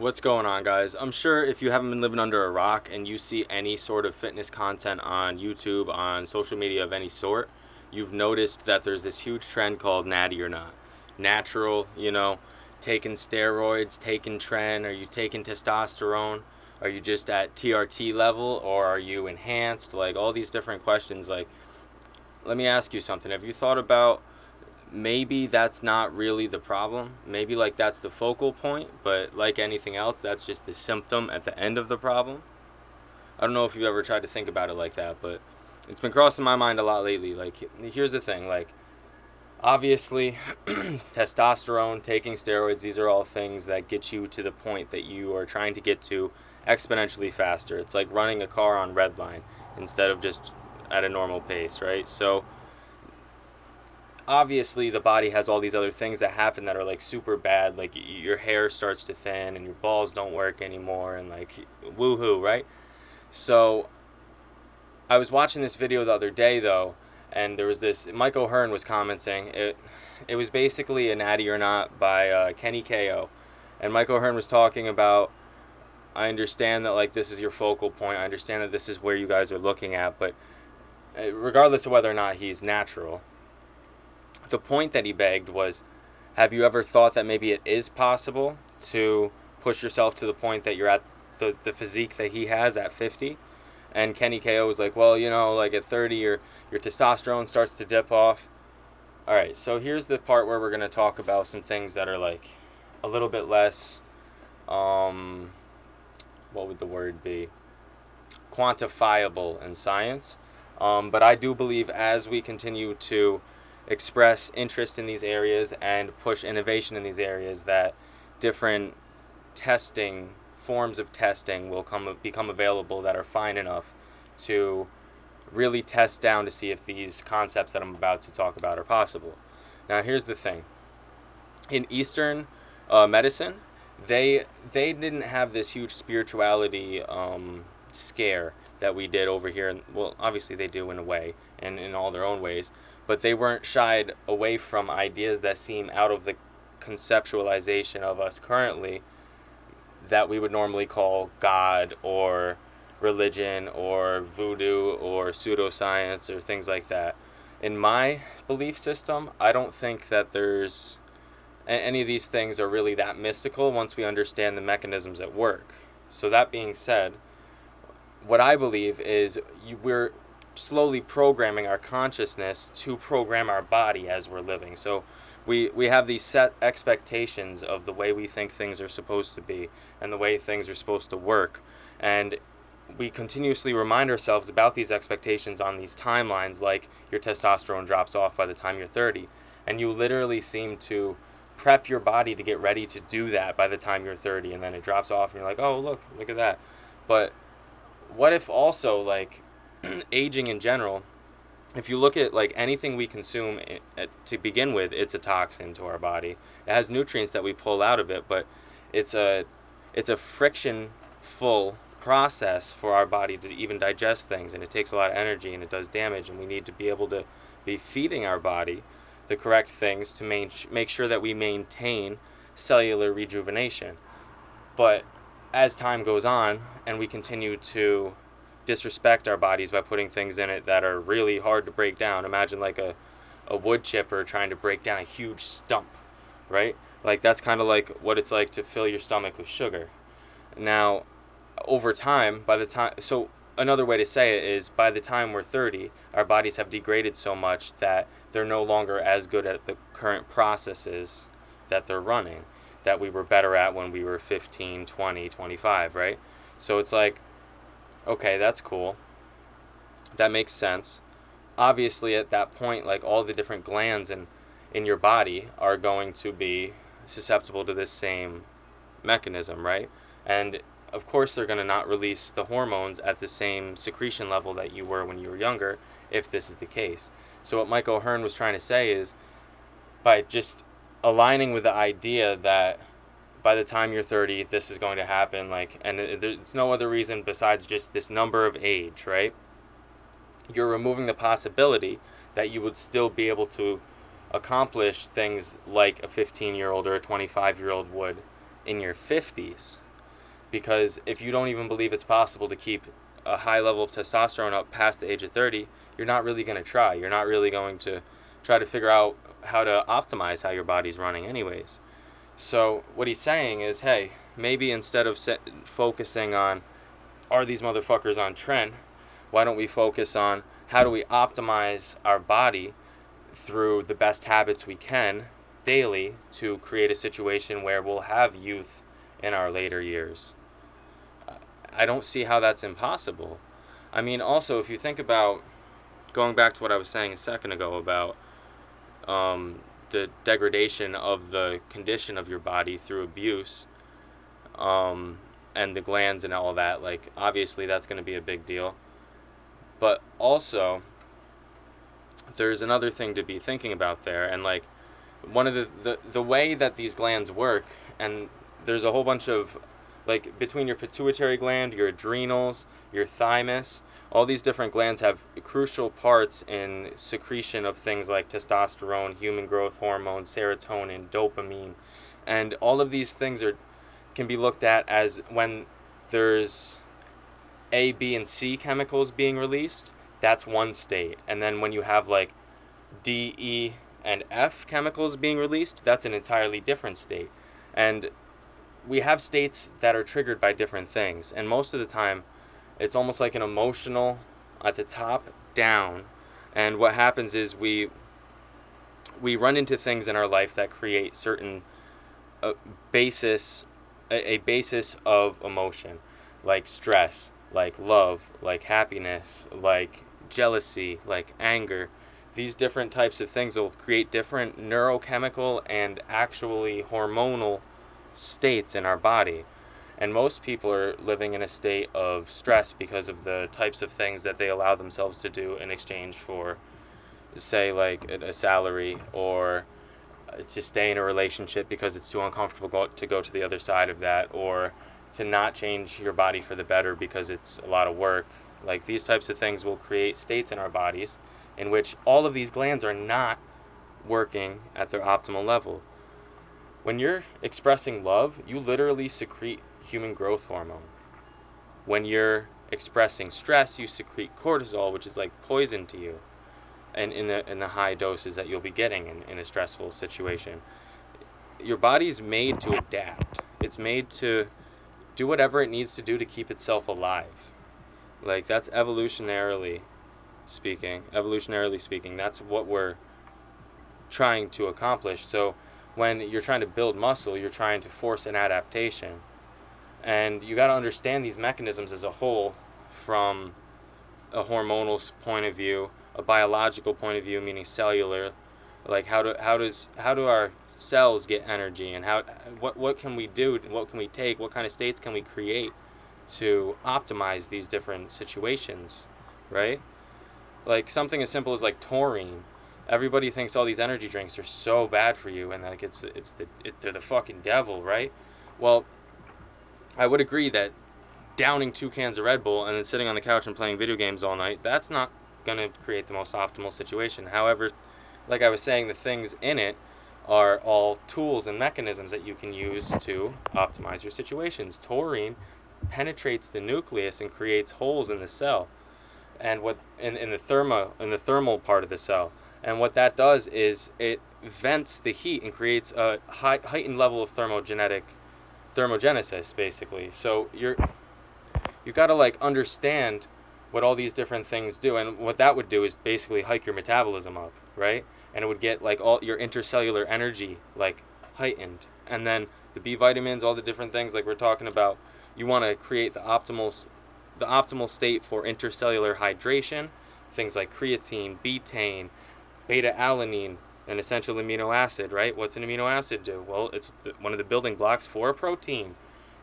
What's going on, guys? I'm sure if you haven't been living under a rock and you see any sort of fitness content on YouTube, on social media of any sort, you've noticed that there's this huge trend called Natty or not. Natural, taking steroids, taking tren, are you taking testosterone? Are you just at TRT level or are you enhanced? Like all these different questions. Like, let me ask you something. Have you thought about maybe that's not really the problem? Maybe like that's the focal point, but like anything else, that's just the symptom at the end of the problem. I don't know if you've ever tried to think about it like that, but it's been crossing my mind a lot lately. Like, here's the thing, like, obviously, testosterone, taking steroids, these are all things that get you to the point that you are trying to get to exponentially faster. It's like running a car on red line instead of just at a normal pace, right? So obviously the body has all these other things that happen that are like super bad, like your hair starts to thin and your balls don't work anymore and like woohoo, right? So I was watching this video the other day though, and there was this Mike O'Hearn was commenting. It was basically a Natty or not by Kenny KO, and Mike O'Hearn was talking about, I understand that like this is your focal point, I understand that this is where you guys are looking at, but regardless of whether or not he's natural, the point that he begged was, have you ever thought that maybe it is possible to push yourself to the point that you're at the physique that he has at 50? And Kenny KO was like, well, like at 30, your testosterone starts to dip off. All right, so here's the part where we're going to talk about some things that are like a little bit less, what would the word be? Quantifiable in science. But I do believe as we continue to express interest in these areas and push innovation in these areas, that different forms of testing will become available that are fine enough to really test down to see if these concepts that I'm about to talk about are possible. Now here's the thing. In Eastern medicine, they didn't have this huge spirituality scare that we did over here. Well, obviously they do in a way and in all their own ways, but they weren't shied away from ideas that seem out of the conceptualization of us currently that we would normally call God or religion or voodoo or pseudoscience or things like that. In my belief system, I don't think that there's any of these things are really that mystical once we understand the mechanisms at work. So that being said, what I believe is we're slowly programming our consciousness to program our body as we're living. So we have these set expectations of the way we think things are supposed to be and the way things are supposed to work. And we continuously remind ourselves about these expectations on these timelines, like your testosterone drops off by the time you're 30. And you literally seem to prep your body to get ready to do that by the time you're 30, and then it drops off and you're like, oh, look at that. But what if also, like, aging in general, if you look at like anything we consume to begin with, it's a toxin to our body. It has nutrients that we pull out of it, but it's a friction-full process for our body to even digest things, and it takes a lot of energy and it does damage, and we need to be able to be feeding our body the correct things to make sure that we maintain cellular rejuvenation. But as time goes on and we continue to disrespect our bodies by putting things in it that are really hard to break down. Imagine like a wood chipper trying to break down a huge stump, right? Like that's kind of like what it's like to fill your stomach with sugar. Now, over time, so another way to say it is by the time we're 30, our bodies have degraded so much that they're no longer as good at the current processes that they're running that we were better at when we were 15, 20, 25, right? So it's like, okay, that's cool. That makes sense. Obviously, at that point, like all the different glands in your body are going to be susceptible to this same mechanism, right? And of course, they're going to not release the hormones at the same secretion level that you were when you were younger, if this is the case. So what Mike O'Hearn was trying to say is, by just aligning with the idea that by the time you're 30, this is going to happen, like, and it's no other reason besides just this number of age, right? You're removing the possibility that you would still be able to accomplish things like a 15-year-old or a 25-year-old would in your 50s, Because if you don't even believe it's possible to keep a high level of testosterone up past the age of 30, you're not really going to try. You're not really going to try to figure out how to optimize how your body's running anyways. So what he's saying is, hey, maybe instead of focusing on, are these motherfuckers on trend, why don't we focus on how do we optimize our body through the best habits we can daily to create a situation where we'll have youth in our later years. I don't see how that's impossible. I mean, also, if you think about, going back to what I was saying a second ago about the degradation of the condition of your body through abuse, and the glands and all that, like, obviously that's going to be a big deal. But also, there's another thing to be thinking about there, and like, one of the way that these glands work, and there's a whole bunch of, like, between your pituitary gland, your adrenals, your thymus, all these different glands have crucial parts in secretion of things like testosterone, human growth hormone, serotonin, dopamine, and all of these things can be looked at as when there's A, B, and C chemicals being released, that's one state. And then when you have like D, E, and F chemicals being released, that's an entirely different state. And we have states that are triggered by different things, and most of the time it's almost like an emotional at the top down. And what happens is we run into things in our life that create certain basis of emotion, like stress, like love, like happiness, like jealousy, like anger. These different types of things will create different neurochemical and actually hormonal states in our body. And most people are living in a state of stress because of the types of things that they allow themselves to do in exchange for, say, like a salary, or to stay in a relationship because it's too uncomfortable to go to the other side of that, or to not change your body for the better because it's a lot of work. Like, these types of things will create states in our bodies in which all of these glands are not working at their optimal level. When you're expressing love, you literally secrete human growth hormone. When you're expressing stress, you secrete cortisol, which is like poison to you, and in the high doses that you'll be getting in a stressful situation. Your body's made to adapt. It's made to do whatever it needs to do to keep itself alive. Like, that's evolutionarily speaking, that's what we're trying to accomplish. So when you're trying to build muscle, you're trying to force an adaptation. And you got to understand these mechanisms as a whole, from a hormonal point of view, a biological point of view, meaning cellular, like how do our cells get energy, and what can we do, what can we take, what kind of states can we create to optimize these different situations, right? Like something as simple as like taurine. Everybody thinks all these energy drinks are so bad for you, and like they're the fucking devil, right? Well, I would agree that downing 2 cans of Red Bull and then sitting on the couch and playing video games all night, that's not going to create the most optimal situation. However, like I was saying, the things in it are all tools and mechanisms that you can use to optimize your situations. Taurine penetrates the nucleus and creates holes in the cell, and what in the thermal part of the cell. And what that does is it vents the heat and creates a heightened level of thermogenesis, basically. So you got to like understand what all these different things do, and what that would do is basically hike your metabolism up, right? And it would get like all your intercellular energy like heightened, and then the B vitamins, all the different things like we're talking about. You want to create the optimal state for intercellular hydration, things like creatine, betaine, beta-alanine, an essential amino acid, right? What's an amino acid do? Well, it's one of the building blocks for a protein.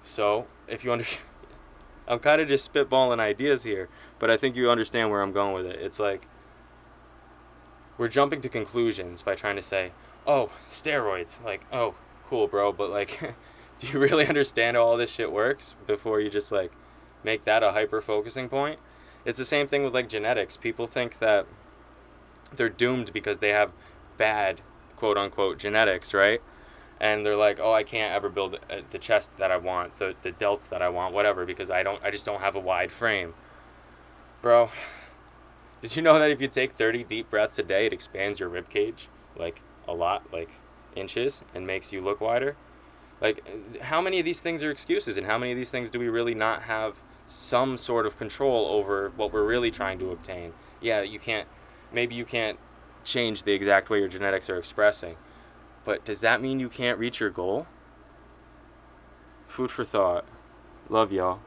So if you understand, I'm kind of just spitballing ideas here, but I think you understand where I'm going with it. It's like we're jumping to conclusions by trying to say, oh, steroids, like, oh, cool, bro, but like, do you really understand how all this shit works before you just like make that a hyper-focusing point? It's the same thing with like genetics. People think that they're doomed because they have bad, quote-unquote, genetics, right? and they're like, oh, I can't ever build the chest that I want, the delts that I want, whatever, because I just don't have a wide frame. Bro, did you know that if you take 30 deep breaths a day, it expands your rib cage like a lot, like inches, and makes you look wider? Like, how many of these things are excuses, and how many of these things do we really not have some sort of control over what we're really trying to obtain? Yeah, maybe you can't change the exact way your genetics are expressing, but does that mean you can't reach your goal? Food for thought. Love y'all.